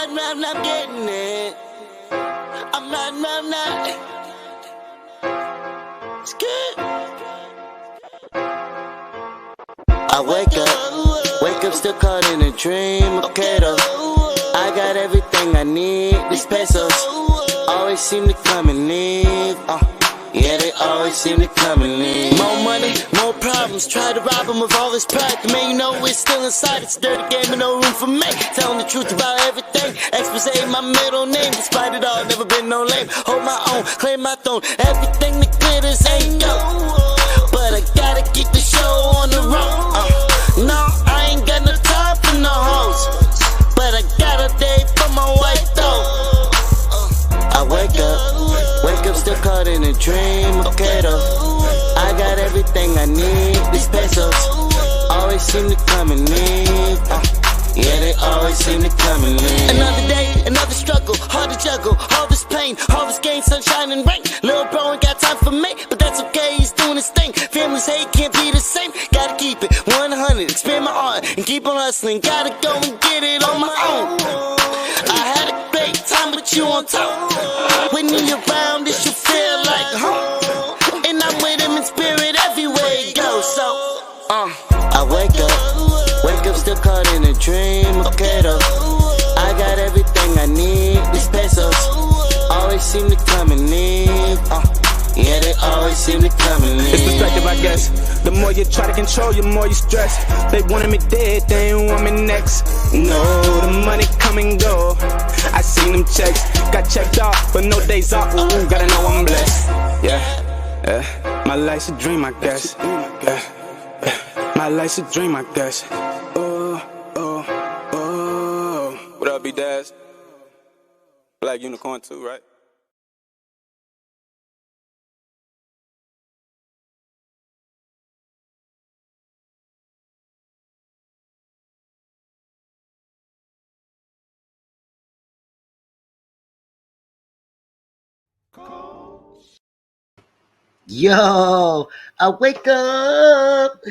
I'm getting it. I'm not. It's good. I wake up still caught in a dream. Okay though, I got everything I need. These pesos always seem to come and leave. Yeah, they always seem to come and leave. More money, more problems. Try to rob them of all this pride. The man, you know it's still inside. It's a dirty game and no room for me. Telling the truth about everything. Expose my middle name. Despite it all, never been no lame. Hold my own, claim my throne. Everything that glitters ain't gold. But I gotta keep the show on the road. No, I ain't got no time for no hoes. But I got a day for my wife though. I wake up still caught in a dream. Okay though, I got everything I need. These pesos always seem to come and leave. Yeah, they always seem to come and leave. Another day, another struggle, hard to juggle. All this pain, all this gain, sunshine and rain. Little bro ain't got time for me, but that's okay, he's doing his thing. Families hate, can't be the same. Gotta keep it 100, expand my art and keep on hustling. Gotta go and get it on my own. I had a great time with you on top. When you're around, it should feel like home. And I'm with him in spirit everywhere he goes. So, I wake up still caught in a dream. Okay though, I got everything I need. These pesos always seem to come and leave. Yeah, they always seem to come and leave. It's perspective, I guess. The more you try to control, the more you stress. They wanted me dead, they ain't want me next. No, the money come and go. I seen them checks, got checked off, but no days off. Ooh, gotta know I'm blessed. Yeah, my life's a dream, I guess. My life's a dream, I guess. What up, B-Daz? Black Unicorn too, right? Yo, I wake up.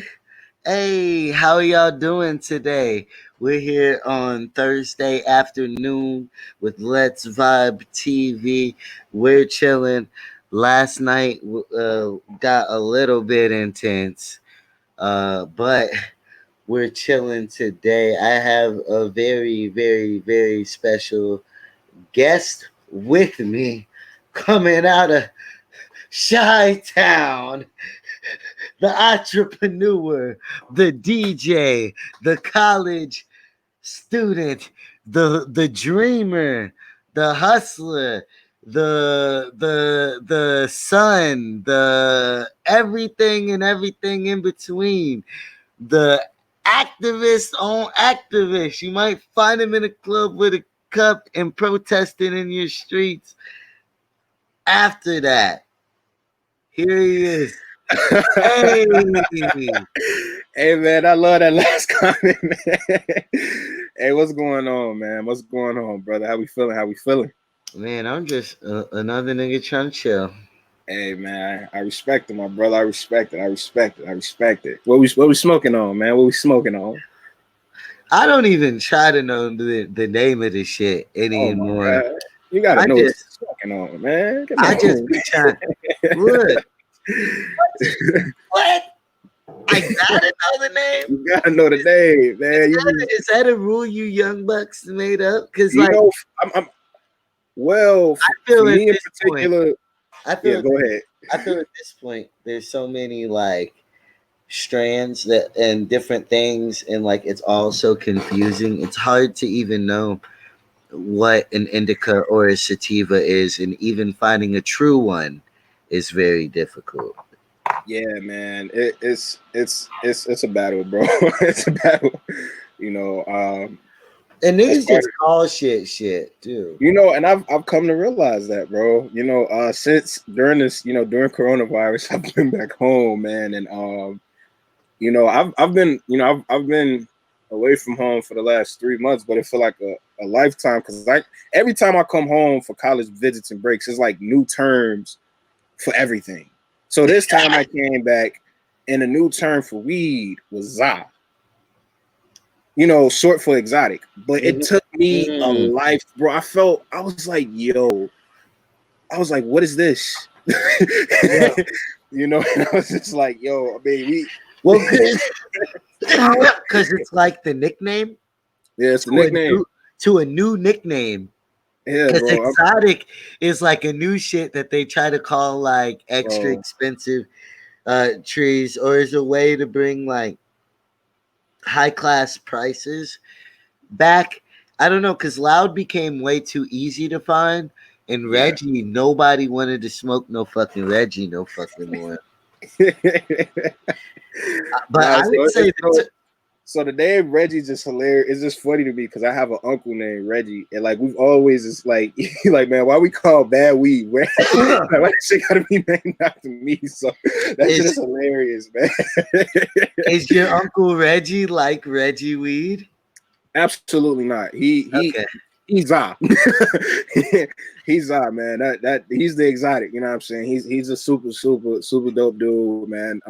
Hey, how are y'all doing today? We're here on Thursday afternoon with Let's Vibe TV. We're chilling. Last night got a little bit intense, but we're chilling today. I have a very, very, very special guest with me coming out of Chi-Town, the entrepreneur, the DJ, the college student, the dreamer, the hustler, the son, the everything and everything in between, the activist on activist. You might find him in a club with a cup and protesting in your streets. After that, here he is. Hey. Hey man, I love that last comment, man. Hey, what's going on, man? What's going on, brother? How we feeling? Man, I'm just another nigga trying to chill. Hey man, I respect it, my brother. I respect it. What we smoking on, man? What we smoking on? I don't even try to know the name of this shit anymore. Oh, you gotta know what you're smoking on, man. I just be trying. Look. What? I gotta know the name. You gotta know the name, man. Is that a rule you young bucks made up? Because like, know, I feel me in particular. Go ahead. I feel at this point there's so many like strands that and different things, and like it's all so confusing. It's hard to even know what an indica or a sativa is, and even finding a true one is very difficult. Yeah, man, it's a battle, bro. It's a battle, you know. And niggas just call shit too. You know, and I've come to realize that, bro. You know, since during coronavirus, I've been back home, man, and you know, I've been away from home for the last 3 months, but it feel like a lifetime because every time I come home for college visits and breaks, it's like new terms for everything. So this time I came back, and a new term for weed was za. You know, short for exotic. But it took me a life, bro. I was like, yo, what is this? Yeah. You know, and I was just like, yo, I mean, because it's like the nickname. Yeah, it's the nickname. To a new nickname. Yeah, because bro. exotic is like a new shit that they try to call like extra expensive trees, or is a way to bring like high class prices back. I don't know, because loud became way too easy to find, and Reggie, nobody wanted to smoke no fucking Reggie no fucking more. But I would say so the name Reggie just hilarious. It's just funny to me because I have an uncle named Reggie, and like we've always is like, like, man, why we call bad weed? Why that shit gotta be named after me? So that's just hilarious, man. Is your uncle Reggie like Reggie weed? Absolutely not. He's Za. He's Za, man. That he's the exotic. You know what I'm saying? He's a super dope dude, man.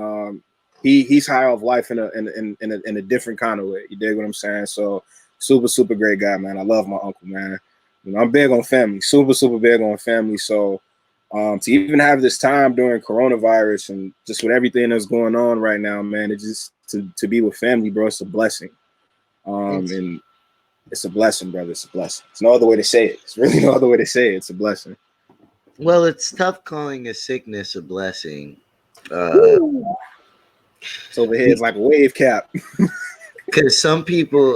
He's high off life in a different kind of way. You dig what I'm saying? So super great guy, man. I love my uncle, man. You know, I'm big on family, super big on family. So to even have this time during coronavirus and just with everything that's going on right now, man, it just to be with family, bro, it's a blessing. And it's a blessing, brother. It's a blessing. It's no other way to say it. It's really no other way to say it. It's a blessing. Well, it's tough calling a sickness a blessing. It's over here. It's like a wave cap. Because some people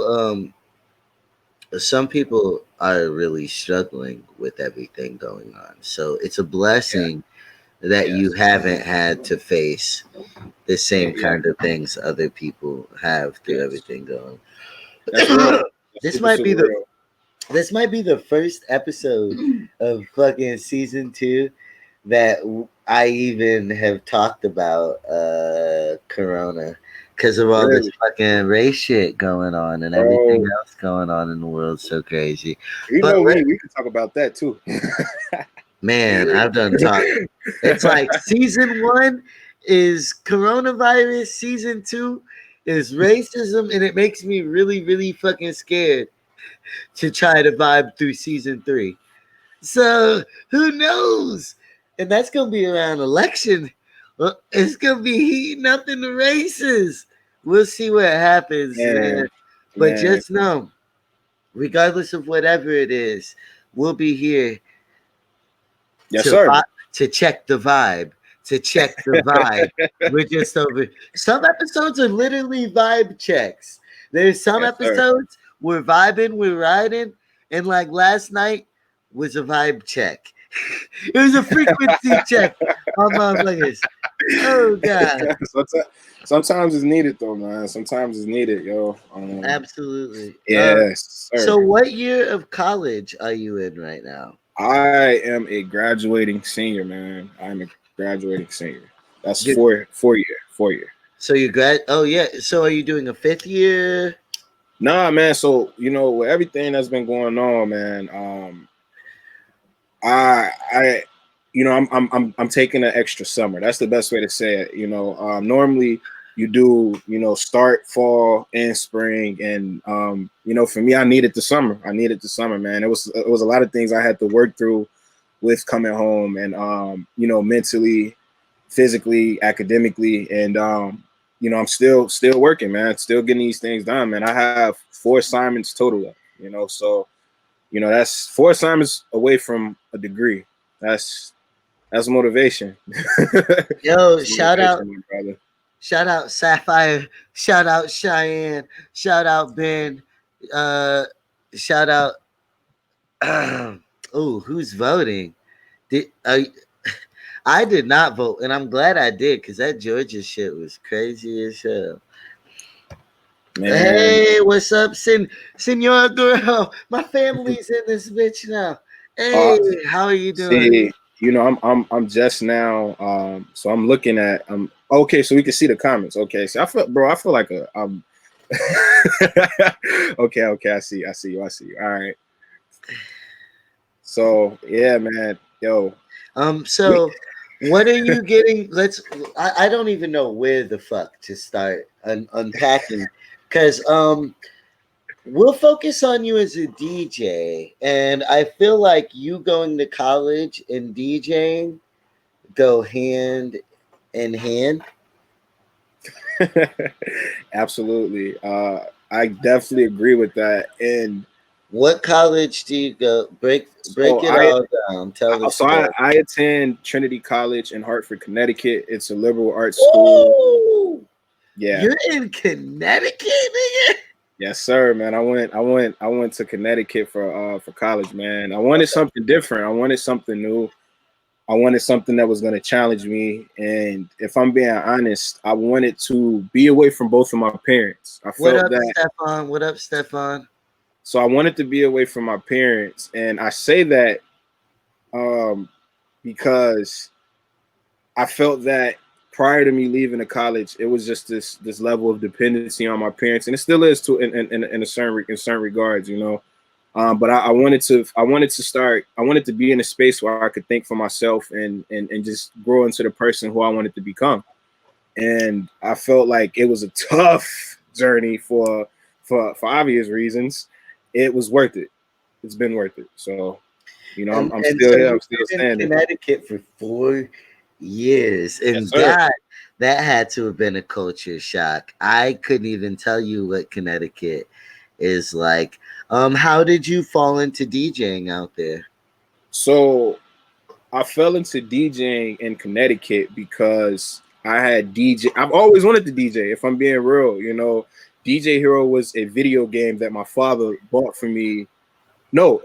are really struggling with everything going on. So it's a blessing that you haven't had to face the same kind of things other people have through everything going. This might be the first episode of fucking season 2 that I even have talked about Corona because of all this fucking race shit going on and everything else going on in the world. So crazy. We can talk about that too. Man, I've done talk. It's like season 1 is coronavirus, season 2 is racism, and it makes me really fucking scared to try to vibe through season 3. So who knows? And that's gonna be around election. Well, it's gonna be heating up in the races. We'll see what happens, man. But just know, regardless of whatever it is, we'll be here. Yes, sir. To check the vibe. We're just over. Some episodes are literally vibe checks. There's some episodes we're vibing, we're riding, and like last night was a vibe check. It was a frequency check on motherfuckers. Oh god. Sometimes it's needed though, man. Sometimes it's needed, yo. Absolutely. Yes. So what year of college are you in right now? I am a graduating senior, man. I'm a graduating senior. That's four year. So you So are you doing a 5th year? Nah, man. So with everything that's been going on, man. I'm taking an extra summer. That's the best way to say it. Normally you do, start fall and spring, and for me, I needed the summer. Man. It was a lot of things I had to work through with coming home, and mentally, physically, academically, and I'm still working, man. Still getting these things done, man. I have 4 assignments total, so that's 4 assignments away from a degree. That's motivation. Yo, shout out Sapphire, shout out Cheyenne, shout out Ben, shout out who's voting? I did not vote, and I'm glad I did, because that Georgia shit was crazy as hell. Man. Hey, what's up, Senor Girl? My family's in this bitch now. Hey, how are you doing? See, I'm just now. So I'm looking at. Okay, so we can see the comments. Okay, so I feel like okay. I see you. All right. So yeah, man. Yo. So what are you getting? I don't even know where the fuck to start unpacking. Because we'll focus on you as a DJ, and I feel like you going to college and DJing go hand in hand. Absolutely. I definitely agree with that. And What college do you go? Break so it all down. Tell the so story. I attend Trinity College in Hartford, Connecticut. It's a liberal arts school. Ooh, Yeah. you're in Connecticut, nigga. Yes, sir, man. I went to Connecticut for college, man. I wanted something different. I wanted something new. I wanted something that was going to challenge me. And if I'm being honest, I wanted to be away from both of my parents. I What felt up, that. Stefan? What up, Stefan? So I wanted to be away from my parents. And I say that because I felt that prior to me leaving the college, it was just this level of dependency on my parents. And it still is to in a certain regards, you know. But I wanted to be in a space where I could think for myself and just grow into the person who I wanted to become. And I felt like it was a tough journey for obvious reasons. It was worth it. It's been worth it. So, you know, I'm And still so here. you I'm still lived in standing. Connecticut for 4 years, and Yes, sir. that had to have been a culture shock. I couldn't even tell you what Connecticut is like. How did you fall into DJing out there? So I fell into DJing in Connecticut because I had DJ. I've always wanted to DJ, if I'm being real. You know, DJ Hero was a video game that my father bought for me. No,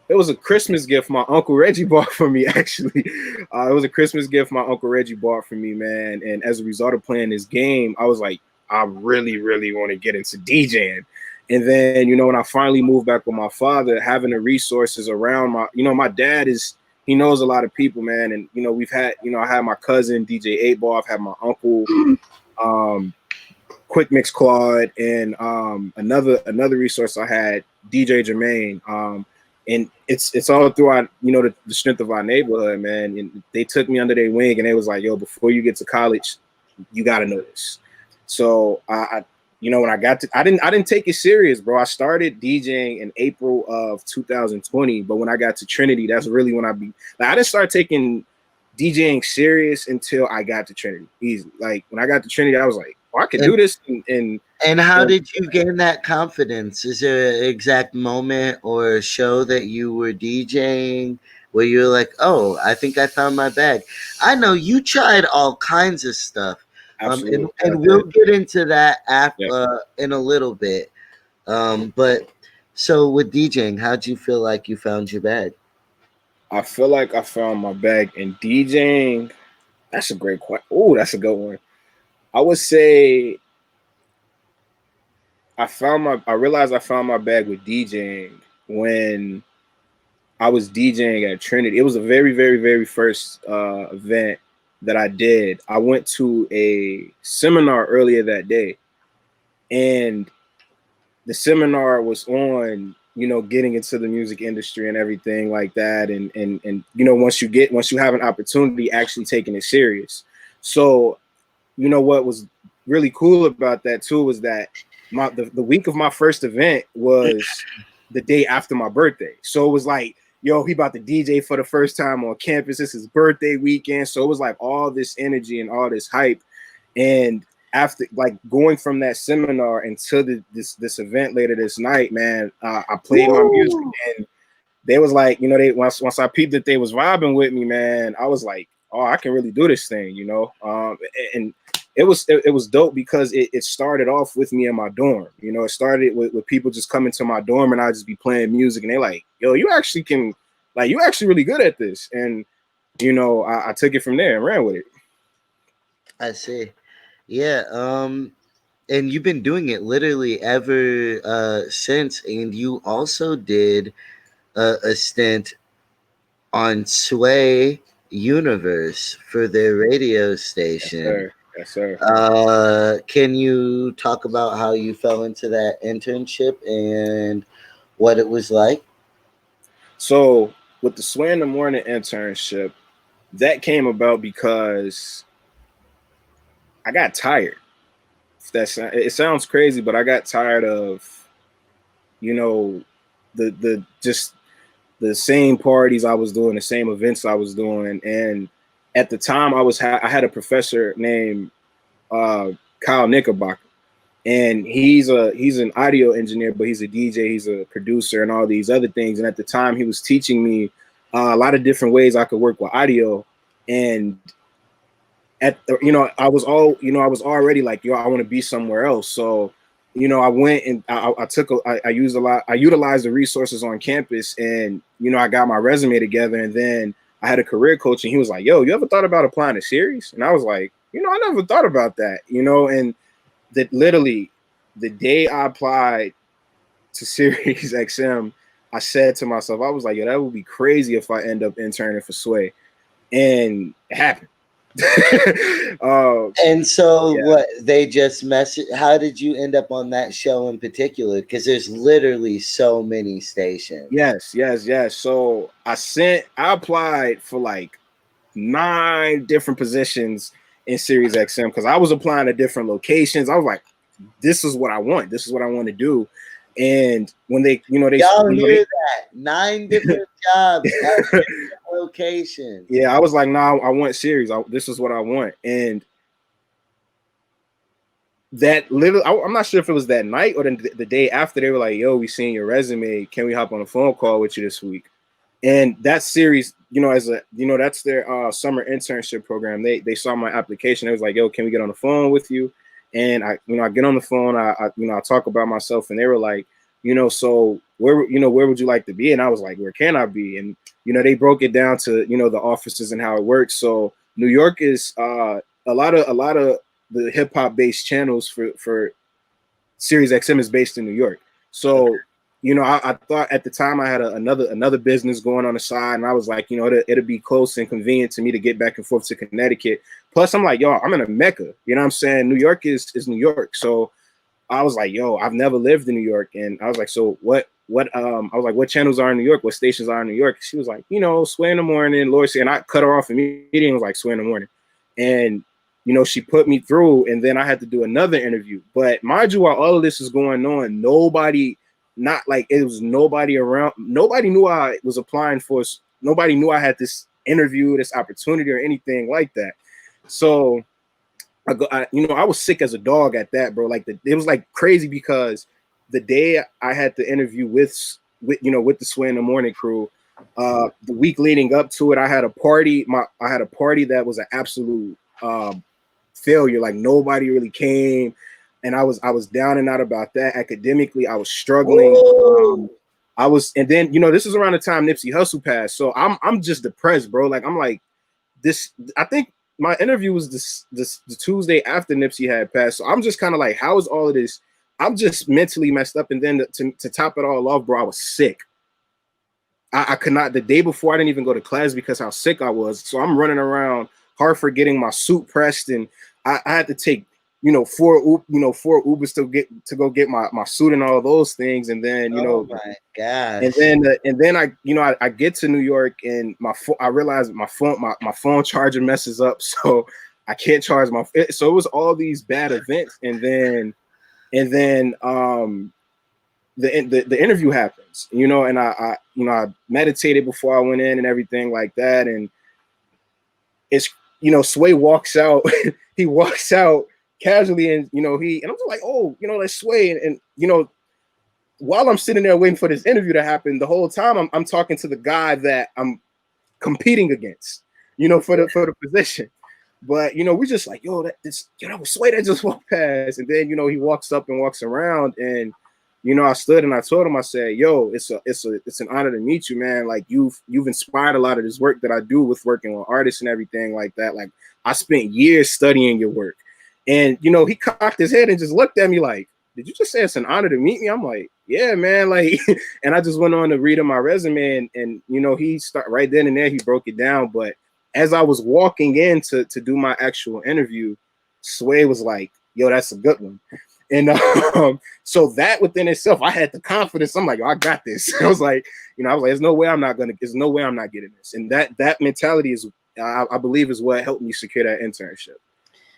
it was a Christmas gift my Uncle Reggie bought for me, actually. It was a Christmas gift my Uncle Reggie bought for me, man. And as a result of playing this game, I was like, I really, really want to get into DJing. And then, you know, when I finally moved back with my father, having the resources around my dad he knows a lot of people, man. And, you know, I had my cousin, DJ 8 Ball, I've had my uncle, Quick Mix Claude, and another resource I had, DJ Jermaine. And it's all throughout, you know, the strength of our neighborhood, man. And they took me under their wing and they was like, yo, before you get to college, you got to know this. So I you know, when I got to, I didn't take it serious, bro. I started DJing in April of 2020, but when I got to Trinity, that's really when I didn't start taking DJing serious until I got to Trinity. Easy. Like when I got to Trinity, I was like, oh, I can do this. And how did you gain that confidence? Is there an exact moment or a show that you were DJing where you're like, oh, I think I found my bag? I know you tried all kinds of stuff. Absolutely. And we'll get into that Yeah. in a little bit. But so with DJing, how'd you feel like you found your bag? I feel like I found my bag in DJing. That's a great question. Oh, that's a good one. I would say I realized I found my bag with DJing when I was DJing at Trinity. It was a very, very, very first event that I did. I went to a seminar earlier that day, and the seminar was on, you know, getting into the music industry and everything like that. And you know, once you have an opportunity, actually taking it serious. So, you know, what was really cool about that too was that the week of my first event was the day after my birthday. So it was like, yo, he about to DJ for the first time on campus. This is his birthday weekend. So it was like all this energy and all this hype. And after like going from that seminar into this event later this night, man, I played my music and they was like, you know, they once I peeped that they was vibing with me, man, I was like, oh, I can really do this thing, you know. And it was dope because it started off with me in my dorm. You know, it started with people just coming to my dorm and I just be playing music and they like, yo, you actually really good at this. And you know, I took it from there and ran with it. I see. Yeah. And you've been doing it literally ever since. And you also did a stint on Sway Universe for their radio station. Yes, sir. Can you talk about how you fell into that internship and what it was like? So with the Sway in the Morning internship, that came about because I got tired. It sounds crazy, but I got tired of you know, the just the same parties I was doing, the same events I was doing. And at the time I had a professor named Kyle Knickerbocker. And he's an audio engineer, but he's a DJ, he's a producer, and all these other things. And at the time, he was teaching me a lot of different ways I could work with audio. And I was already like, yo, I want to be somewhere else. So, I went and I utilized the resources on campus, and I got my resume together. And then I had a career coach, and he was like, yo, you ever thought about applying to Sirius? And I was like, I never thought about that, and that literally the day I applied to Sirius XM, I said to myself, I was like, yo, that would be crazy if I end up interning for Sway. And it happened. And so what they just messaged, how did you end up on that show in particular? Because there's literally so many stations. Yes. So I applied for like 9 different positions in Sirius XM because I was applying to different locations. I was like, this is what I want. This is what I want to do. And when they, y'all hear that 9 different jobs at different locations. Yeah, I was like, nah, I want Sirius. This is what I want. And that literally, I'm not sure if it was that night or the day after, they were like, yo, we seen your resume. Can we hop on a phone call with you this week? And that Sirius, that's their summer internship program. They saw my application. It was like, yo, can we get on the phone with you? And I get on the phone. I talk about myself, and they were like, so where would you like to be? And I was like, where can I be? And they broke it down to the offices and how it works. So New York is a lot of the hip hop based channels for Sirius XM is based in New York. So I thought at the time I had another business going on the side, and I was like, it'd be close and convenient to me to get back and forth to Connecticut. Plus, I'm like, yo, I'm in a Mecca. You know what I'm saying? New York is New York. So I was like, yo, I've never lived in New York, and I was like, so what? I was like, what channels are in New York? What stations are in New York? She was like, Sway in the Morning, Lord, and I cut her off immediately and was like, Sway in the Morning, and she put me through, and then I had to do another interview. But mind you, while all of this is going on, nobody around. Nobody knew I was applying for. Nobody knew I had this interview, this opportunity, or anything like that. So I was sick as a dog at that, bro. Like it was like crazy because the day I had the interview with the Sway in the Morning crew, the week leading up to it, I had a party. I had a party that was an absolute failure. Like nobody really came. And I was down and out about that. Academically, I was struggling. And then this is around the time Nipsey Hussle passed, so I'm just depressed, bro. Like I'm like this. I think my interview was the Tuesday after Nipsey had passed, so I'm just kind of like, how is all of this? I'm just mentally messed up. And then to top it all off, bro, I was sick. I could not. The day before, I didn't even go to class because how sick I was. So I'm running around Hartford getting my suit pressed, and I had to take 4 Ubers to go get my suit and all of those things. And then oh my gosh. And then I get to New York, and I realized my phone charger messes up, so I can't charge my. So it was all these bad events, and then the interview happens, and I meditated before I went in and everything like that, and it's Sway walks out. He walks out casually, and and I'm just like, oh, let's Sway, and while I'm sitting there waiting for this interview to happen, the whole time I'm talking to the guy that I'm competing against, for the position. But we just like, yo, that was Sway that just walked past, and then he walks up and walks around, and I stood and I told him, I said, yo, it's an honor to meet you, man. Like you've inspired a lot of this work that I do with working with artists and everything like that. Like I spent years studying your work. And he cocked his head and just looked at me like, did you just say it's an honor to meet me? I'm like, yeah, man. Like, and I just went on to read him my resume, and he started right then and there, he broke it down. But as I was walking in to do my actual interview, Sway was like, yo, that's a good one. And so that within itself, I had the confidence. I'm like, yo, I got this. I was like, there's no way I'm not getting this. And that mentality is, I believe, is what helped me secure that internship.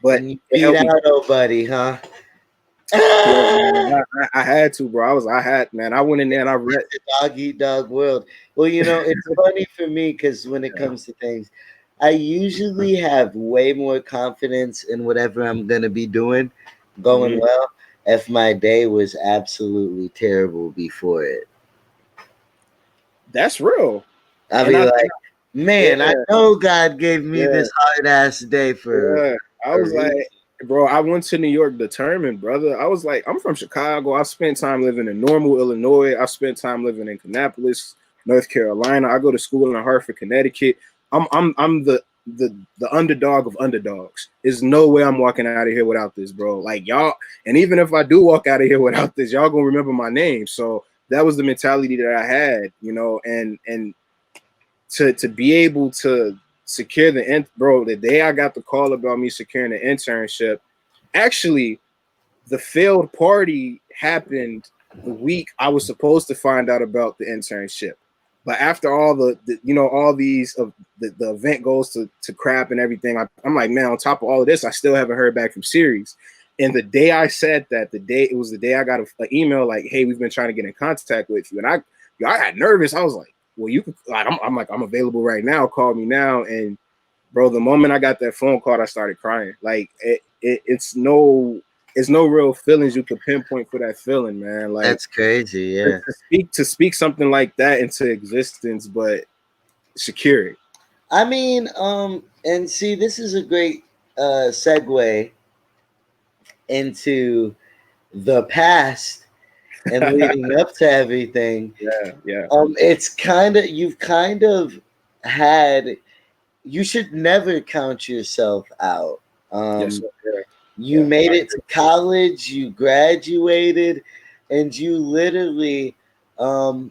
But you beat out nobody, huh? Yeah, man. I had to, bro. I went in there and I read. The dog eat dog world. Well, it's funny for me because when it comes to things, I usually have way more confidence in whatever I'm gonna be doing going Mhm. well if my day was absolutely terrible before it. That's real. I'll And be I, like, man, I yeah, know God gave me yeah, this hard ass day for yeah. I a was like, reason. bro, I went to New York determined, brother. I was like, I'm from Chicago. I spent time living in Normal, Illinois. I spent time living in Kannapolis, North Carolina. I go to school in Hartford, Connecticut. I'm the underdog of underdogs. There's no way I'm walking out of here without this, bro. Like y'all, and even if I do walk out of here without this, y'all gonna remember my name. So that was the mentality that I had, and to be able to secure bro, the day I got the call about me securing the internship, actually the failed party happened the week I was supposed to find out about the internship. But after all all these of the event goes to crap and everything, I'm like, man, on top of all of this, I still haven't heard back from Series. And the day I said that, it was the day I got an email like, hey, we've been trying to get in contact with you. And I got nervous. I was like, well, you could, like, I'm like, I'm available right now. Call me now. And bro, the moment I got that phone call, I started crying. Like it's no real feelings you could pinpoint for that feeling, man. Like That's crazy, yeah. to speak something like that into existence, but secure it. I mean, and see, this is a great segue into the past and leading up to everything. Yeah. It's you've kind of had. You should never count yourself out. Yes, sir. You made it to college, you graduated, and you literally, and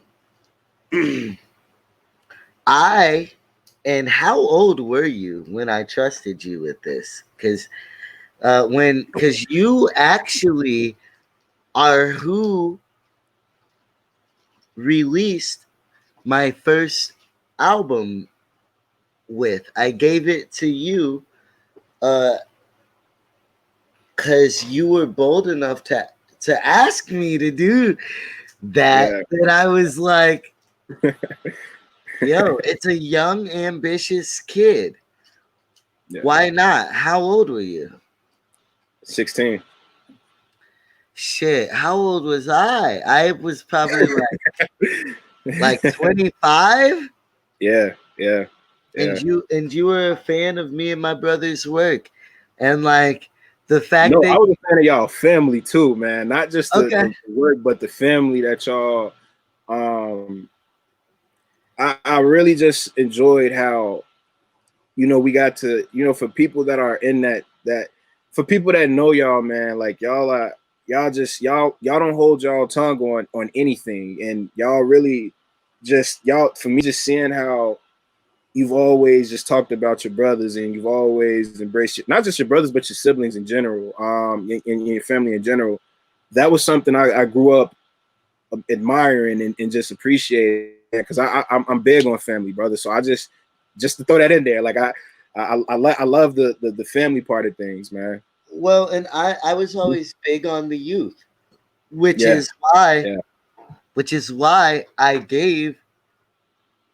how old were you when I trusted you with this? Because you actually are who released my first album with. I gave it to you because you were bold enough to ask me to do that. Yeah. That I was like, yo, it's a young, ambitious kid. Yeah. Why not? How old were you? 16. Shit, how old was I? I was probably like 25. Yeah. And you were a fan of me and my brother's work. And like the fact No, that I was a fan of y'all family too, man. Not just the work, but the family that y'all I really just enjoyed how we got to, for people that are in that for people that know y'all, man, like y'all don't hold y'all tongue on anything, and y'all really for me, just seeing how you've always just talked about your brothers, and you've always embraced not just your brothers but your siblings in general, and your family in general. That was something I grew up admiring and just appreciating, because I'm big on family, brother. So I just to throw that in there, like I love the family part of things, man. Well, and I was always big on the youth, which is why I gave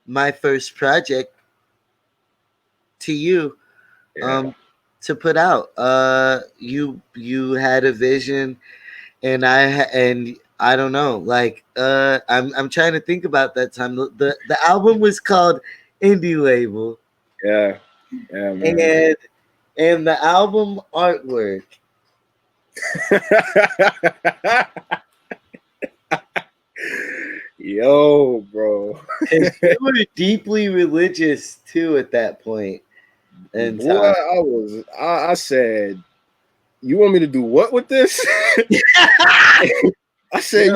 my first project to you to put out. You had a vision, and I don't know, like I'm trying to think about that time. The album was called Indie Label. Yeah, man. And the album artwork. Yo, bro. You were deeply religious too at that point. And boy, I said, you want me to do what with this? I said,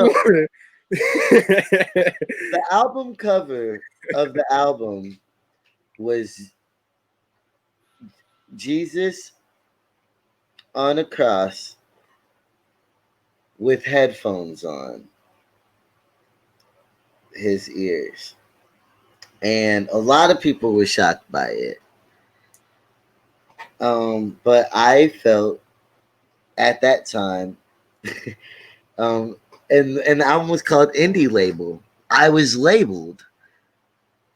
the album cover of the album was Jesus on a cross with headphones on his ears. And a lot of people were shocked by it. But I felt at that time And the album was called Indie Label. I was labeled.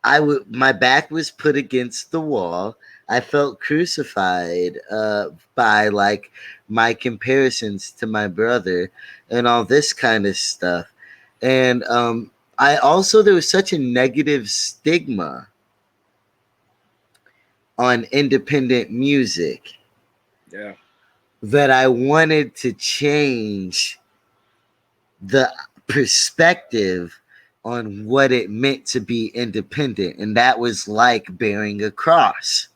My back was put against the wall. I felt crucified by like my comparisons to my brother and all this kind of stuff. And I also, there was such a negative stigma on independent music. Yeah. That I wanted to change the perspective on what it meant to be independent. And that was like bearing a cross.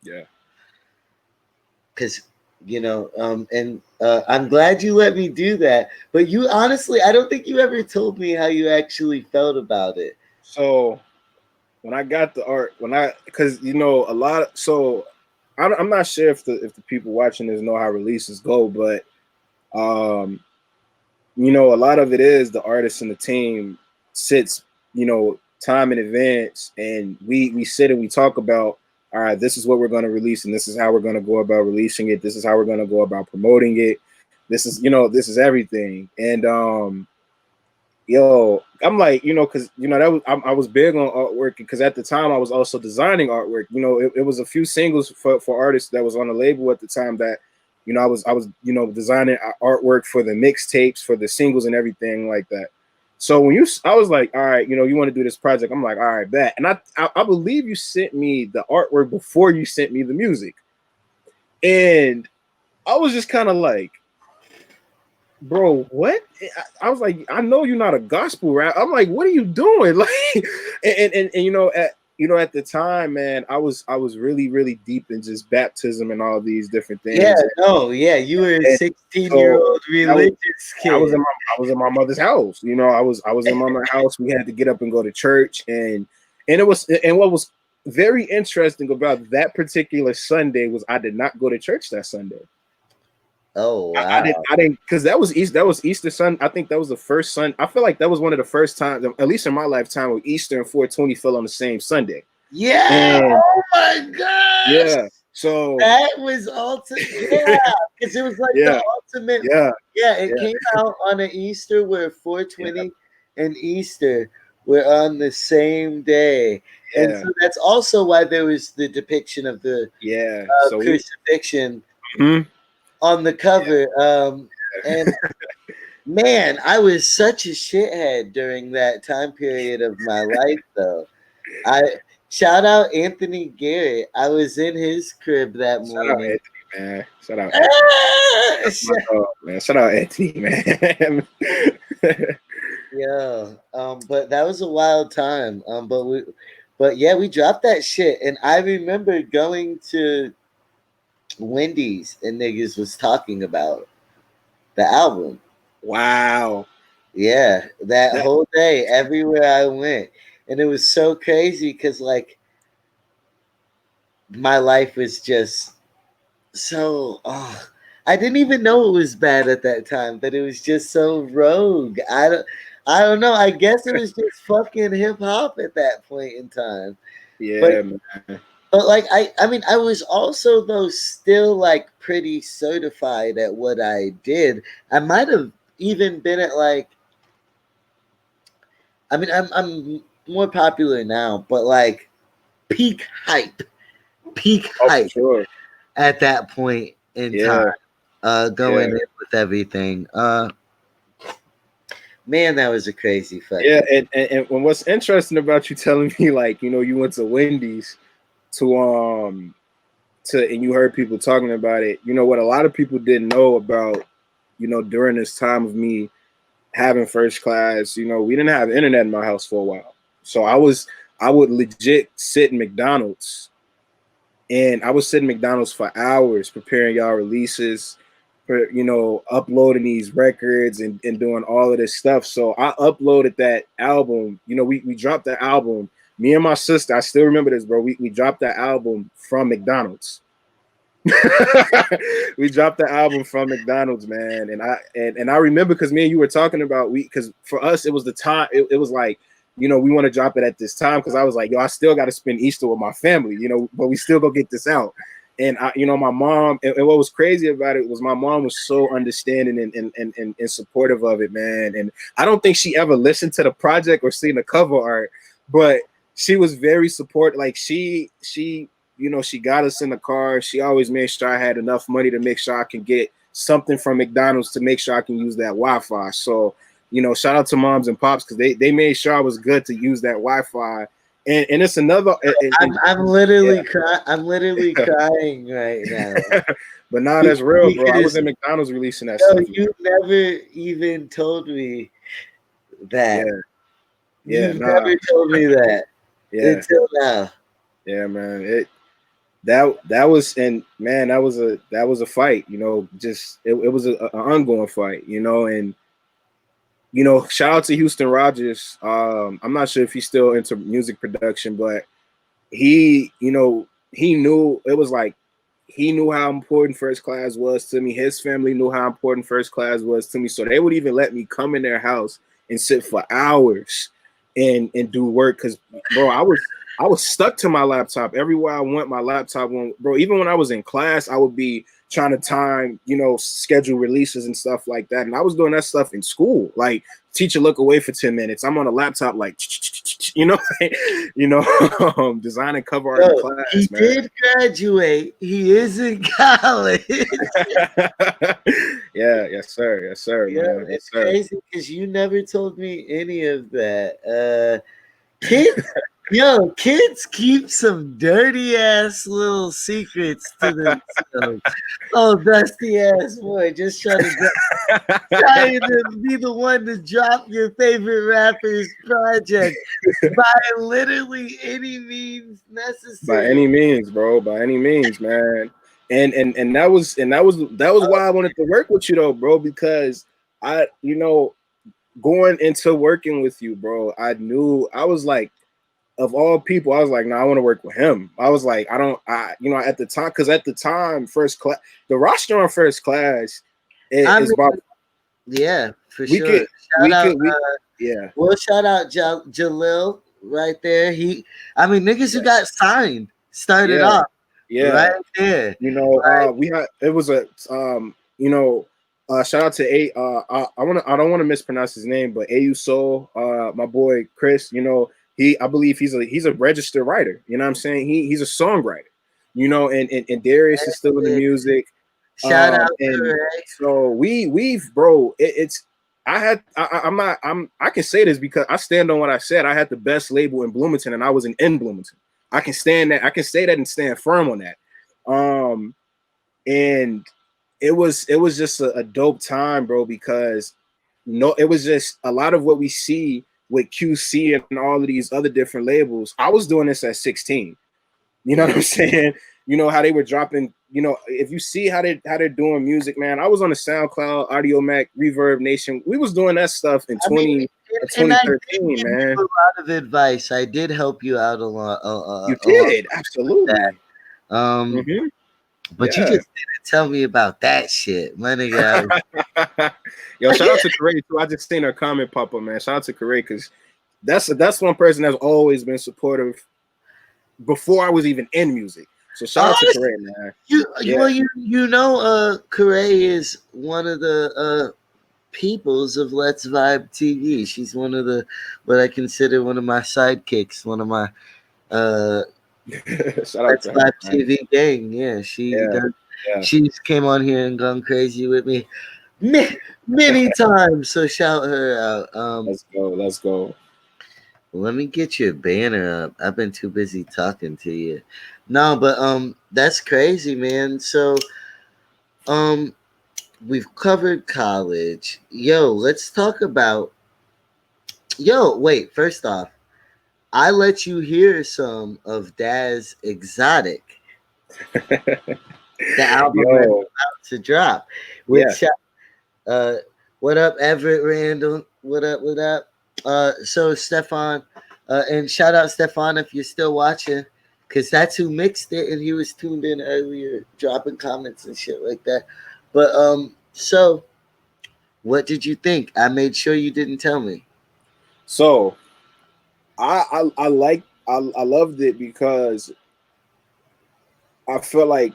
Yeah. Because, I'm glad you let me do that. But you honestly, I don't think you ever told me how you actually felt about it. So when I got the art, because I'm not sure if the people watching this know how releases go, but a lot of it is the artist and the team sits, time in advance, and we sit and we talk about, all right, this is what we're going to release, and this is how we're going to go about releasing it. This is how we're going to go about promoting it. This is everything. And I'm like, because I was big on artwork, because at the time I was also designing artwork. It was a few singles for artists that was on the label at the time that, I was designing artwork for the mixtapes, for the singles and everything like that. So I was like, all right, you want to do this project. I'm like, all right, bet. And I believe you sent me the artwork before you sent me the music. And I was just kind of like, bro, what? I was like, I know you're not a gospel rap. I'm like, what are you doing? Like, at the time, man, I was really, really deep in just baptism and all these different things. You were a 16-year-old religious kid. I was in my mother's house. I was in my mother's house. We had to get up and go to church, and what was very interesting about that particular Sunday was I did not go to church that Sunday. Oh wow! I didn't, because that was Easter Sunday. I think that was the first Sunday. I feel like that was one of the first times, at least in my lifetime, where Easter and 420 fell on the same Sunday. Yeah. Oh my gosh. Yeah. So that was ultimate. Yeah, because it was like the ultimate. Yeah. It came out on an Easter where 420 and Easter were on the same day. Yeah. And so that's also why there was the depiction of the crucifixion on the cover. And man, I was such a shithead during that time period of my life, though. Shout out Anthony Garrett. I was in his crib that morning. Shout out Anthony, man. Shout out Anthony, man. Yeah. But that was a wild time. But we dropped that shit. And I remember going to Wendy's and niggas was talking about the album. Wow. Yeah. That whole day, everywhere I went. And it was so crazy because, like, my life was just so. I didn't even know it was bad at that time, but it was just so rogue. I don't know. I guess it was just fucking hip hop at that point in time. Yeah, man. But like, I was also though still like pretty certified at what I did. I might have even been at like. I'm more popular now, but like peak hype sure. At that point in time, going in with everything. Man, that was a crazy fucking. Yeah, and what's interesting about you telling me, like, you went to Wendy's and you heard people talking about it. What a lot of people didn't know about, during this time of me having First Class, we didn't have internet in my house for a while. So I would legit sit in McDonald's, and I would sit in McDonald's for hours preparing y'all releases, for uploading these records and doing all of this stuff. So I uploaded that album. We dropped the album. Me and my sister, I still remember this, bro. We dropped that album from McDonald's. We dropped the album from McDonald's, man. And I remember, because me and you were talking about, because for us it was the time. It was like, we want to drop it at this time, because I was like, I still got to spend Easter with my family, but we still go get this out. And I, you know, my mom, and what was crazy about it was my mom was so understanding and supportive of it, man. And I don't think she ever listened to the project or seen the cover art, but she was very supportive. Like she, you know, she got us in the car. She always made sure I had enough money to make sure I can get something from McDonald's to make sure I can use that Wi-Fi. So, you know, shout out to moms and pops because they made sure I was good to use that Wi-Fi. And it's another. I'm literally crying. I'm literally crying right now. But nah, that's real, bro. I was in McDonald's releasing that stuff. You never even told me that. Yeah, You've never told me that until now. Yeah, man. That was, and man, that was a fight. You know, just it was an ongoing fight. You know, and you know, shout out to Houston Rogers. I'm not sure if he's still into music production, but he, you know, he knew it was like he knew how important First Class was to me. His family knew how important First Class was to me. So they would even let me come in their house and sit for hours and do work. Because, bro, I was stuck to my laptop. Everywhere I went, my laptop went, bro. Even when I was in class, I would be trying to time, you know, schedule releases and stuff like that. And I was doing that stuff in school. Like, teacher look away for 10 minutes. I'm on a laptop, like, you know, designing cover art in class. He did graduate. He is in college. Yes, sir. Yeah, Man. it's crazy because you never told me any of that. Kids keep some dirty ass little secrets to themselves. Oh, dusty ass boy, just trying to be the one to drop your favorite rapper's project by literally any means necessary. By any means, bro. By any means, man. And that was why I wanted to work with you though, bro, because I, you know, going into working with you, bro, I knew I was like, of all people, I was like, I want to work with him. I was like, you know, at the time, because at the time, First Class, the roster on First Class is about. Yeah, for sure. Well, shout out Jalil right there. Niggas who got signed started off. Yeah, right there. You know, we had it was a you know, shout out to I don't want to mispronounce his name, but AU Soul, my boy Chris, you know. I believe he's a registered writer. You know what I'm saying? He's a songwriter. You know, and Darius is still in the music. Shout out. And so we've bro. I can say this because I stand on what I said. I had the best label in Bloomington, and I was in Bloomington. I can stand that. I can say that and stand firm on that. And it was just a dope time, bro, because it was just a lot of what we see with QC and all of these other different labels. I was doing this at 16. You know what I'm saying? You know how they were dropping, you know, if you see how they're doing music, man. I was on the SoundCloud, Audio Mac, Reverb Nation. We was doing that stuff in 2013, man. A lot of advice. I did help you out a lot. You did, absolutely. But you just didn't tell me about that shit, my nigga. Yo, shout out to Corey too. I just seen her comment pop up, man. Shout out to Corey because that's one person that's always been supportive before I was even in music. So shout out to Corey, man. You know, Corey is one of the peoples of Let's Vibe TV. She's one of what I consider one of my sidekicks, one of my shout out to Vibe TV gang. Yeah, she's came on here and gone crazy with me many times. So shout her out. Let's go. Let me get your banner up. I've been too busy talking to you. No, but that's crazy, man. So we've covered college. Let's talk about wait, first off, I let you hear some of Daz Exotic. The album is about to drop. What up, Everett Randall? What up? So Stefan, and shout out Stefan if you're still watching, because that's who mixed it, and he was tuned in earlier, dropping comments and shit like that. But so what did you think? I made sure you didn't tell me. So I loved it because I feel like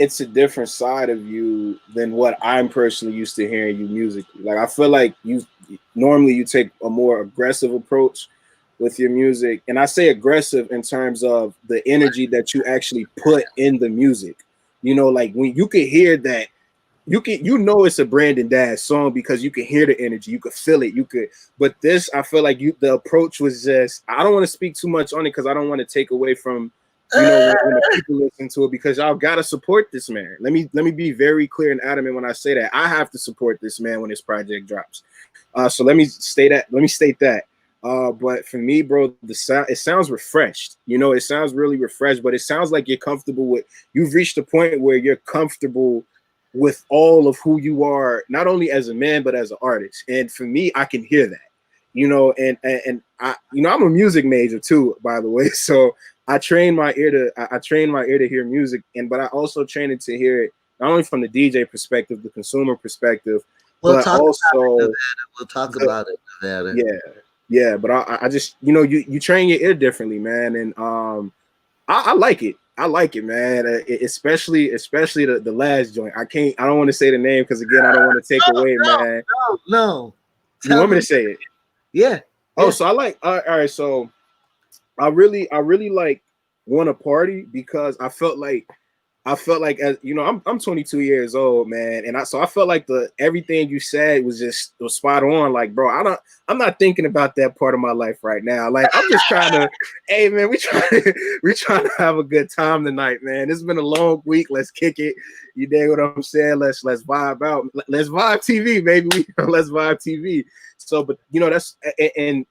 it's a different side of you than what I'm personally used to hearing you musically. Like I feel like you take a more aggressive approach with your music, and I say aggressive in terms of the energy that you actually put in the music. You know, like when you can hear that, it's a Brandon Dash song because you can hear the energy, you could feel it, but this, I feel like the approach was just, I don't want to speak too much on it because I don't want to take away from, when the people listen to it, because y'all gotta support this man. Let me be very clear and adamant when I say that. I have to support this man when this project drops. So let me state that. But for me, bro, it sounds refreshed. It sounds really refreshed, but it sounds like you're comfortable with. You've reached a point where you're comfortable with all of who you are, not only as a man but as an artist. And for me, I can hear that. And I, I'm a music major too, by the way. So I train my ear to hear music, but I also train it to hear it not only from the DJ perspective, the consumer perspective, but also we'll talk about it, Nevada. Yeah, but I just, you train your ear differently, man, and I like it. I like it, man. Especially the last joint. I don't want to say the name because again, I don't want to take away, man. No. You want me to say it? Yeah. Oh, so I like. All right. So I really like Wanna Party because I felt like as I'm 22 years old, man, and I felt like everything you said was spot on. Like, bro, I'm not thinking about that part of my life right now. Like, I'm just trying to, hey man, we trying to have a good time tonight, man. It's been a long week. Let's kick it. You dig what I'm saying? Let's vibe out. Let's vibe TV, baby. Let's vibe TV. So, but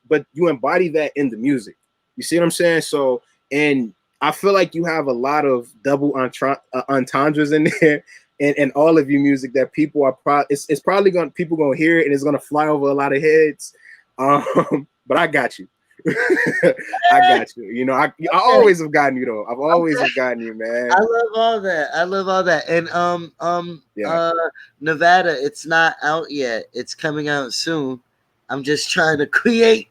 but you embody that in the music. You see what I'm saying? So, and I feel like you have a lot of double entendres in there, and all of your music that people are it's probably people gonna hear it and it's gonna fly over a lot of heads. But I got you. I got you. I always have gotten you though. I've always have gotten you, man. I love all that. And Nevada, it's not out yet. It's coming out soon. I'm just trying to create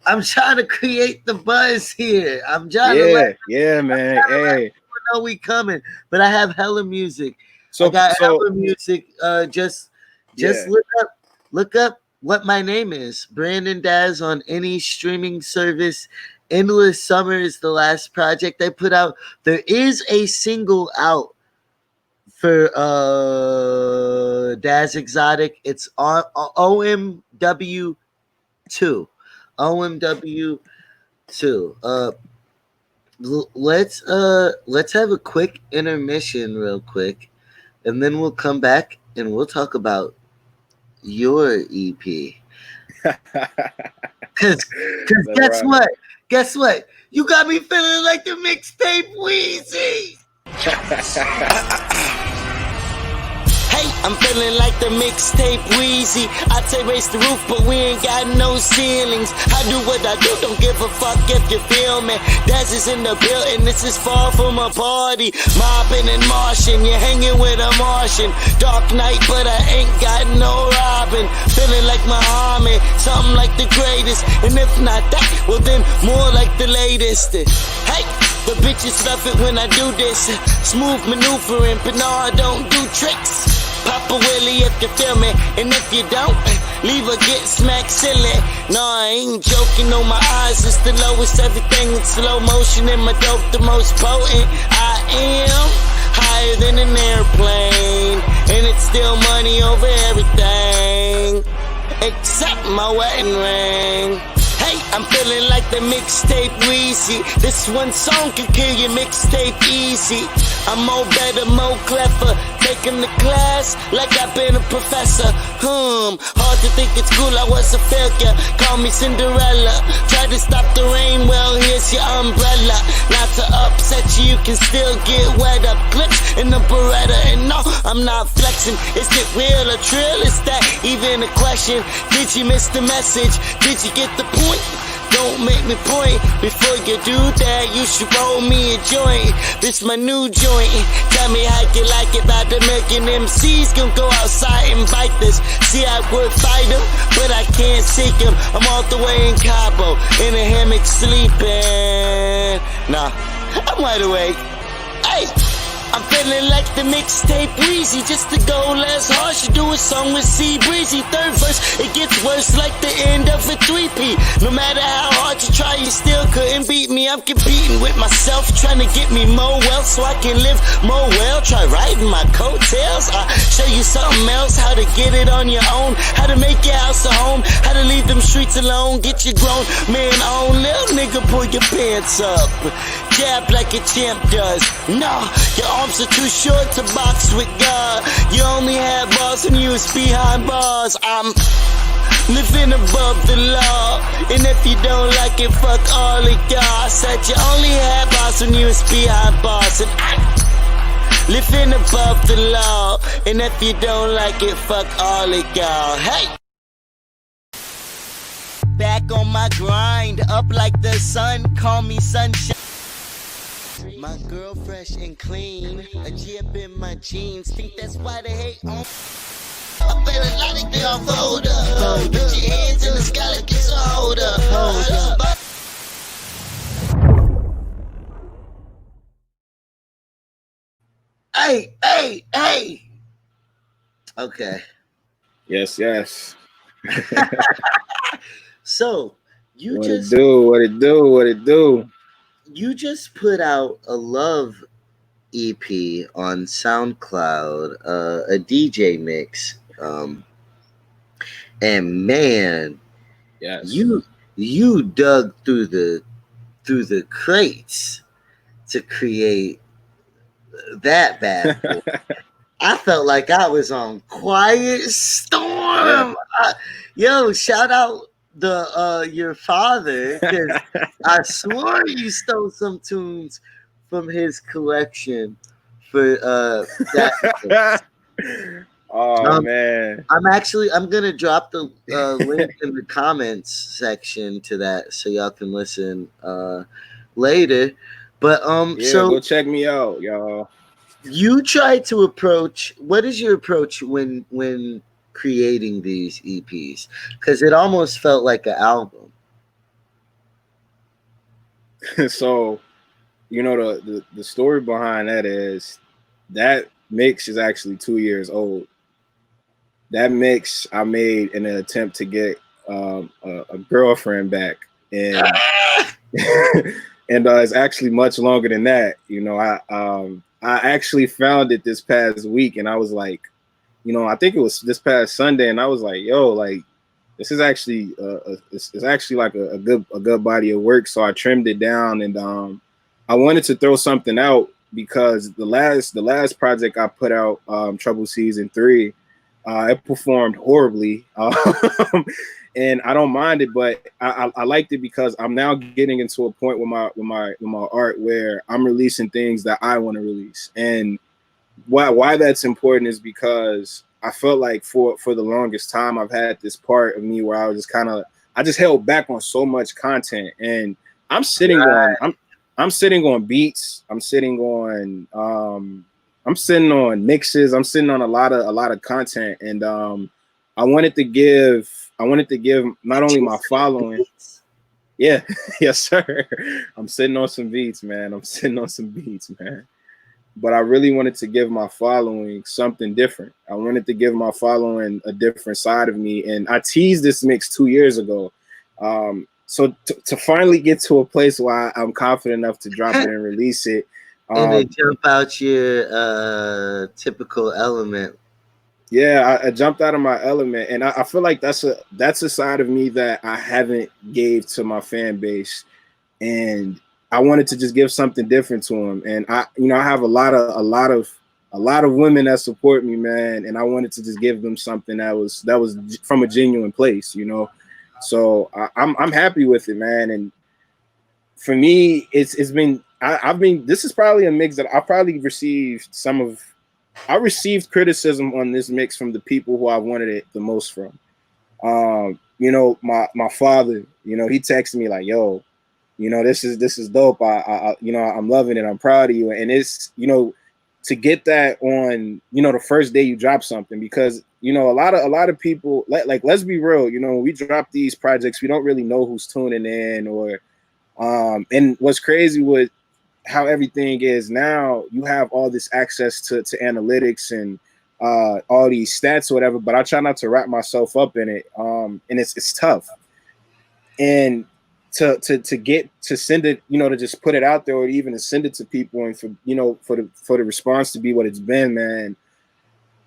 the buzz here. I'm trying to man. Hey, know we coming, but I have hella music. So I got hella music. Just look up what my name is. Brandon Daz on any streaming service. Endless Summer is the last project I put out. There is a single out for Daz Exotic. It's on OMW 2. OMW 2. Let's have a quick intermission real quick, and then we'll come back and we'll talk about your EP. Cause guess what? You got me feeling like the mixtape Weezy. Hey, I'm feeling like the mixtape Weezy. I say raise the roof, but we ain't got no ceilings. I do what I do, don't give a fuck if you feel me. Daz is in the building, this is far from a party. Mobbing and Martian, you're hanging with a Martian. Dark night, but I ain't got no Robin. Feeling like Muhammad, something like the greatest. And if not that, well then more like the latest. Hey, the bitches love it when I do this. Smooth maneuvering, but no, I don't do tricks. Papa Willie if you feel me, and if you don't, leave her get smacked silly. No, I ain't joking, no, my eyes is the lowest. Everything in slow motion, and my dope the most potent. I am higher than an airplane, and it's still money over everything, except my wedding ring. Hey, I'm feeling like the mixtape Weezy. This one song can kill your mixtape easy. I'm more better, more clever. Taking the class like I've been a professor. Hard to think it's cool, I was a failure. Call me Cinderella. Try to stop the rain, well, here's your umbrella. Not to upset you, you can still get wet up. Clips in the Beretta, and no, I'm not flexing. Is it real or trill? Is that even a question? Did you miss the message? Did you get the point? Don't make me point. Before you do that, you should roll me a joint. This my new joint. Tell me how you like it. About the million MCs gonna go outside and bite this. See, I would fight them, but I can't seek them. I'm all the way in Cabo, in a hammock sleeping. Nah, I'm wide awake. Hey, I'm feeling like the mixtape Breezy, just to go less hard. Should do a song with C Breezy. Third verse, it gets worse like the end of a 3P. No matter how hard you try, you still couldn't beat me. I'm competing with myself, trying to get me more wealth so I can live more well. Try riding my coattails. I'll show you something else, how to get it on your own, how to make your house a home, how to leave them streets alone, get your grown man on. Little nigga, pull your pants up, jab like a champ does. Nah, your arms are too short to box with God. You only have bars and you was behind bars. I'm living above the law, and if you don't like it, fuck all of y'all. I said you only had bars when you was behind bars, and I'm living above the law, and if you don't like it, fuck all of y'all. Hey! Back on my grind, up like the sun, call me sunshine. My girl fresh and clean, a jib in my jeans, think that's why they hate on. I feel a lot of y'all fold up, put your hands in the sky like it's a hold up. Hey. Okay. Yes. So you What just it do? you just put out a love EP on SoundCloud, a DJ mix, and man, Yes. you dug through the crates to create that bad boy. I felt like I was on Quiet Storm. Yo, shout out your father, because I swore you stole some tunes from his collection for that. Man. I'm gonna drop the link in the comments section to that so y'all can listen later. But so go check me out, y'all. you try to approach. What is your approach when creating these EPs? Because it almost felt like an album. So, the story behind that is that mix is actually 2 years old. That mix I made in an attempt to get a girlfriend back, and and it's actually much longer than that. I actually found it this past week, and I was like, I think it was this past Sunday, and I was like, yo, like, this is actually it's actually like a good body of work. So I trimmed it down, and I wanted to throw something out because the last project I put out, Trouble Season 3, it performed horribly, and I don't mind it, but I liked it because I'm now getting into a point with my art where I'm releasing things that I want to release. And why that's important is because I felt like for the longest time I've had this part of me where I was I just held back on so much content, and I'm sitting on beats, I'm sitting on mixes, I'm sitting on a lot of content, and I wanted to give not only my following. Yeah, yes, sir. I'm sitting on some beats, man. But I really wanted to give my following something different. I wanted to give my following a different side of me. And I teased this mix 2 years ago. So to finally get to a place where I'm confident enough to drop it and release it. And they jump out your typical element. Yeah, I jumped out of my element, and I feel like that's a side of me that I haven't gave to my fan base, and I wanted to just give something different to them. And I have a lot of women that support me, man, and I wanted to just give them something that was from a genuine place, So I'm happy with it, man. And for me, this is probably a mix that I probably received I received criticism on this mix from the people who I wanted it the most from. My father, he texted me like, yo, this is dope. I'm loving it. I'm proud of you. And it's, to get that on, the first day you drop something, because, a lot of people, like, let's be real, when we drop these projects, we don't really know who's tuning in, or, and what's crazy with how everything is now, you have all this access to analytics and all these stats or whatever, but I try not to wrap myself up in it. And it's tough. And to get to send it, you know, to just put it out there or even to send it to people and for, you know, for the response to be what it's been,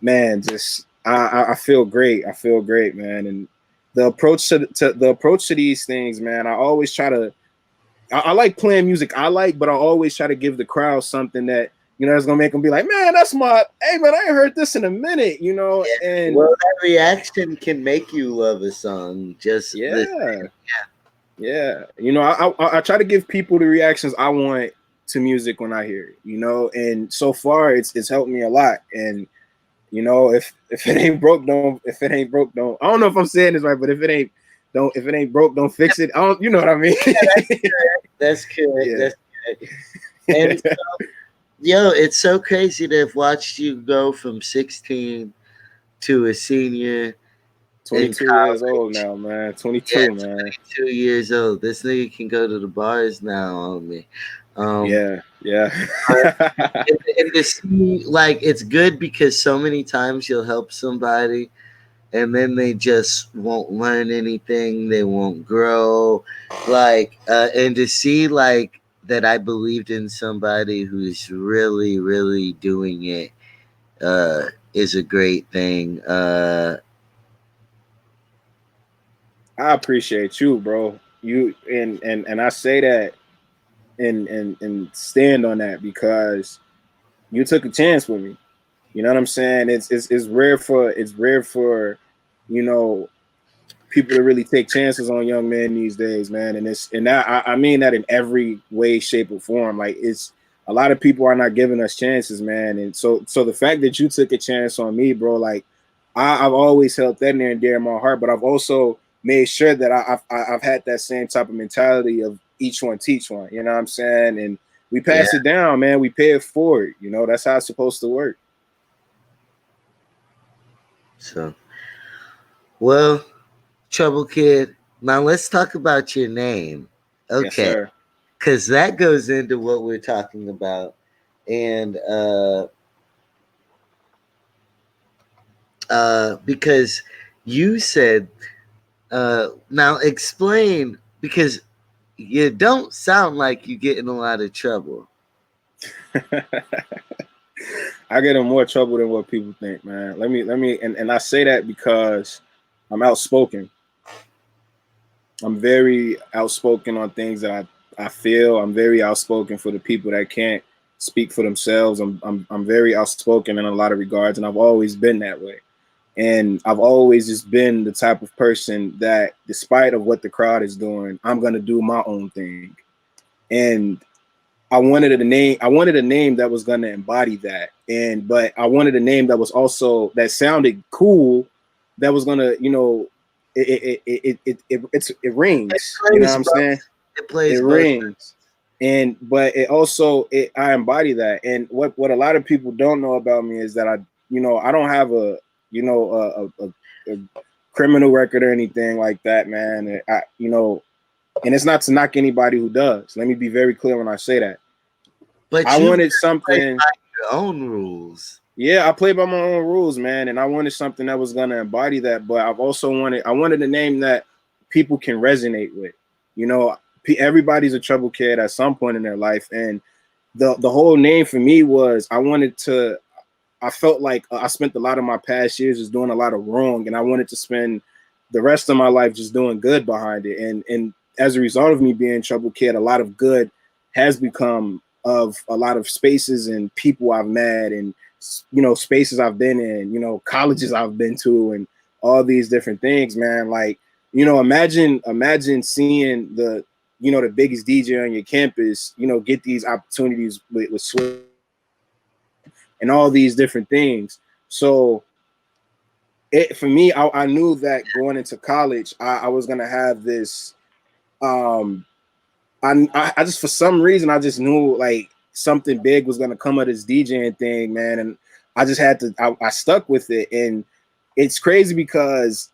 man, just I feel great. I feel great, man. And the approach to these things, man, I always try to I like playing music but I always try to give the crowd something that, you know, that's gonna make them be like, man, that's my, hey man, I ain't heard this in a minute, you know. Yeah. And Well, that reaction can make you love a song. Just yeah. You know, I try to give people the reactions I want to music when I hear it, you know, and so far it's helped me a lot. And you know, if it ain't broke, don't. If it ain't broke, don't. I don't know if I'm saying this right, but if it ain't broke, don't fix it. I don't, you know what I mean? That's correct. Yeah. That's correct. And so, yo, it's so crazy to have watched you go from 16 to a senior. 22 years old now, man. 22, Yeah, man. 22 years old. This nigga can go to the bars now on me. Yeah. And to see, like, it's good because so many times you'll help somebody and then they just won't learn anything, they won't grow, like, and to see like that I believed in somebody who's really really doing it is a great thing. I appreciate you, bro. You and I say that and stand on that because you took a chance with me. You know what I'm saying? It's rare for you know, people to really take chances on young men these days, man. And that I mean that in every way, shape, or form. Like, it's a lot of people are not giving us chances, man. And so the fact that you took a chance on me, bro, like I've always held that near and dear in my heart, but I've also made sure that I've had that same type of mentality of each one teach one. You know what I'm saying? And we pass it down, man. We pay it forward. You know, that's how it's supposed to work. So, well, Trouble Kid, now let's talk about your name. Okay. Yes, because that goes into what we're talking about. And because you said, now explain, because you don't sound like you get in a lot of trouble. I get in more trouble than what people think, man. Let me, and I say that because I'm outspoken. I'm very outspoken on things that I feel. I'm very outspoken for the people that can't speak for themselves. I'm very outspoken in a lot of regards, and I've always been that way. And I've always just been the type of person that, despite of what the crowd is doing, I'm gonna do my own thing. And I wanted a name that was gonna embody that. But I wanted a name that was also, that sounded cool, that was gonna, you know, it rings. You know what I'm saying? It rings. But it also, I embody that. And what a lot of people don't know about me is that I don't have a criminal record or anything like that, man. And it's not to knock anybody who does. Let me be very clear when I say that. But I wanted something, your own rules. Yeah, I play by my own rules, man, and I wanted something that was gonna embody that. But I wanted a name that people can resonate with. You know, everybody's a trouble kid at some point in their life, and the whole name for me was, I felt like I spent a lot of my past years just doing a lot of wrong, and I wanted to spend the rest of my life just doing good behind it. And as a result of me being trouble kid, a lot of good has become of a lot of spaces and people I've met, and spaces I've been in, colleges I've been to, and all these different things, man. Like, imagine seeing the biggest DJ on your campus, get these opportunities with Swift and all these different things. So for me, I knew that going into college, I was gonna have this. I just, for some reason, I just knew like something big was gonna come of this DJing thing, man, and I just had to. I stuck with it, and it's crazy because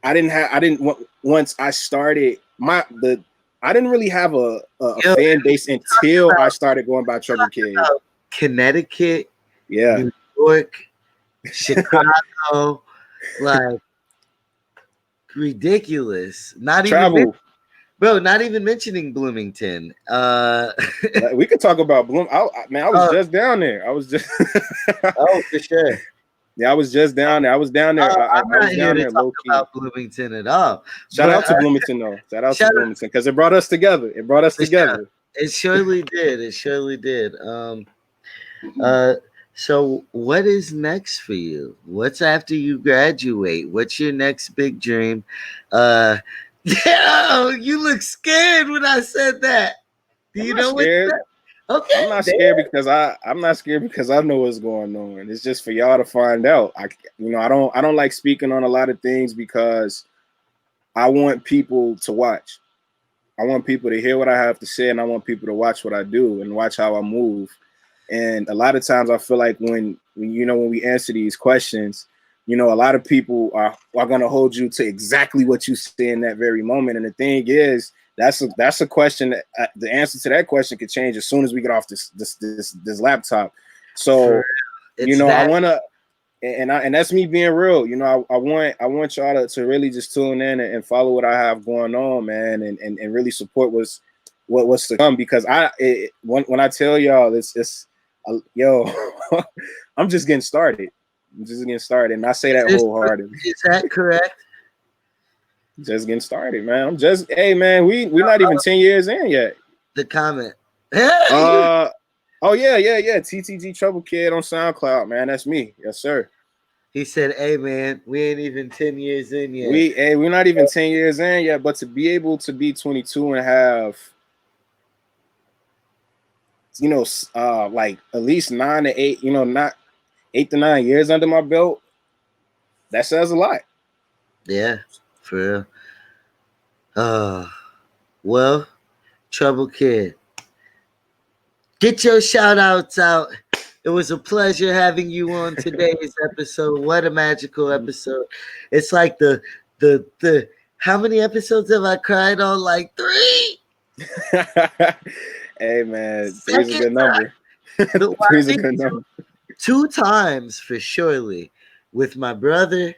once I started I didn't really have a Yo, fan base until I started going by Trouble Kid. Connecticut, Yeah, New York, Chicago, like ridiculous. Not even travel. bro, not even mentioning Bloomington. We could talk about Bloom. Man, I was Oh, just down there. I was just. oh, for sure. Yeah, I was just down there. I was down there. I I'm not was here down to there talk low key. about Bloomington at all. Shout But, out to Bloomington though. Shout out to shout out- Bloomington because it brought us together. It brought us For together. It surely did. It surely did. So what is next for you? What's after you graduate? What's your next big dream? Yeah, you look scared when I said that. Do you know what? Scared. Okay, I'm not scared because I'm not scared because I know what's going on. It's just for y'all to find out. I don't like speaking on a lot of things because I want people to watch. I want people to hear what I have to say, and I want people to watch what I do and watch how I move. And a lot of times I feel like when we answer these questions, a lot of people are going to hold you to exactly what you say in that very moment. And the thing is, that's a question that the answer to that question could change as soon as we get off this laptop. So, I want to, and that's me being real. I want y'all to really just tune in and follow what I have going on, man, and really support what's to come, because when I tell y'all it's yo, I'm just getting started. And I say that wholeheartedly. Is that correct? Just getting started, man. Hey, man, we're not even 10 years in yet. The comment. Oh yeah. TTG Trouble Kid on SoundCloud, man. That's me. Yes, sir. He said, "Hey, man, we ain't even 10 years in yet. We're not even 10 years in yet, but to be able to be 22 and have, like at least 9 to 8, not 8 to 9 years under my belt, that says a lot." Yeah, for real. Well, Trouble Kid, get your shout outs out. It was a pleasure having you on today's episode. What a magical episode. It's like the how many episodes have I cried on? Like 3. Hey, man, 3's a good number. 3's a good number. 2 times for surely with my brother,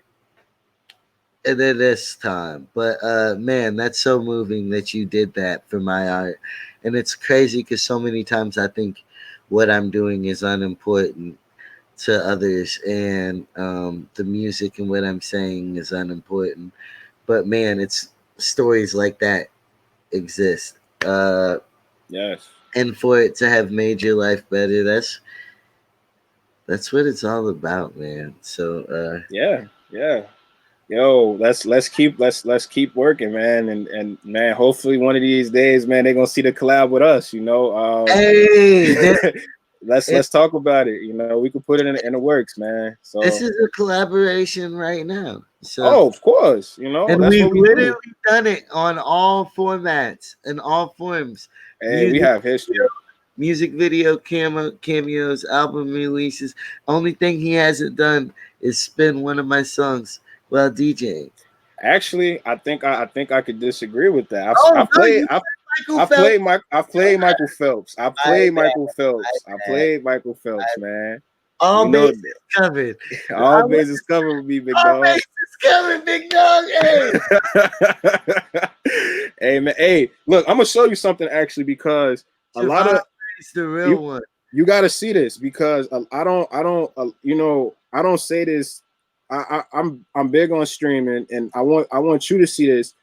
and then this time. But man, that's so moving that you did that for my art. And it's crazy because so many times I think what I'm doing is unimportant to others, and the music and what I'm saying is unimportant. But man, it's stories like that exist. Yes. And for it to have made your life better, that's what it's all about, man. So yeah. Yo, let's keep working, man, and man, hopefully one of these days, man, they're gonna see the collab with us. Hey, let's talk about it. We could put it in the works, man. So this is a collaboration right now. So of course, and that's we've what we literally do. done it on all formats and all forms. Hey, we have history. Music video, cameos, album releases. Only thing he hasn't done is spin one of my songs while DJing. Actually, I think I could disagree with that. I played Michael Phelps. I played Michael Phelps, man. All bases covered. All bases covered with me, big dog. All bases covered, big dog. Hey. Hey, man. Hey, look, I'm gonna show you something actually, because a lot of the real one. You got to see this, because I don't say this. I'm big on streaming, and I want you to see this,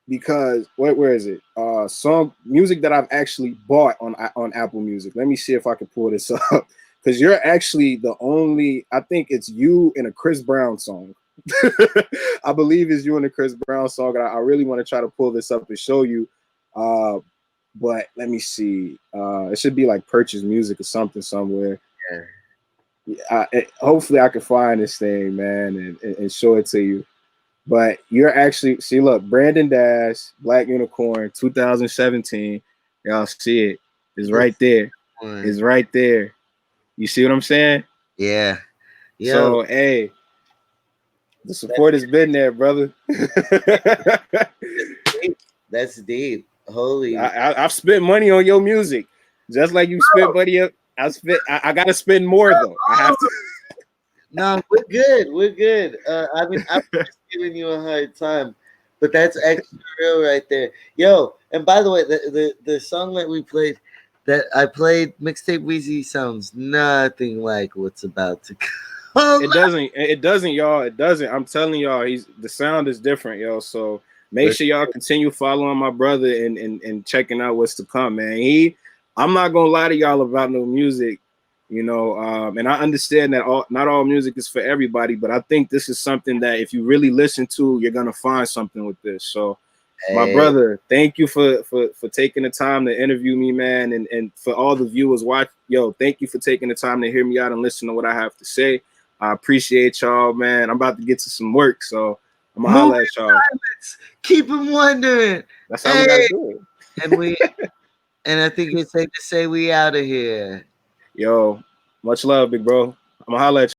because where is it? Some music that I've actually bought on Apple Music. Let me see if I can pull this up, because you're actually the only. I think it's you in a Chris Brown song. I believe it's you in a Chris Brown song, and I really want to try to pull this up and show you. But let me see. It should be like Purchase Music or something somewhere. Yeah. Hopefully I can find this thing, man, and show it to you. But you're actually, see, look, Brandon Dash, Black Unicorn, 2017. Y'all see it. It's right there. It's right there. You see what I'm saying? Yeah. So, hey, the support has been there, brother. That's deep. Holy. I've spent money on your music, just like you spent money. I gotta spend more though. I have to. No, we're good. We're good. I mean, I'm just giving you a hard time, but that's extra real right there. Yo, and by the way, the song that we played, that I played, Mixtape Weezy, sounds nothing like what's about to come. It doesn't. It doesn't, y'all. It doesn't. I'm telling y'all, the sound is different, yo. So make sure y'all continue following my brother and checking out what's to come, man. I'm not gonna lie to y'all about no music, you know. And I understand that not all music is for everybody, but I think this is something that if you really listen to, you're gonna find something with this. So, my brother, thank you for taking the time to interview me, man, and for all the viewers watch. Yo, thank you for taking the time to hear me out and listen to what I have to say. I appreciate y'all, man. I'm about to get to some work, so I'm gonna holler at y'all. Keep them wondering. That's how we gotta do it. And I think it's safe to say we out of here. Yo, much love, big bro. I'm gonna holler at you.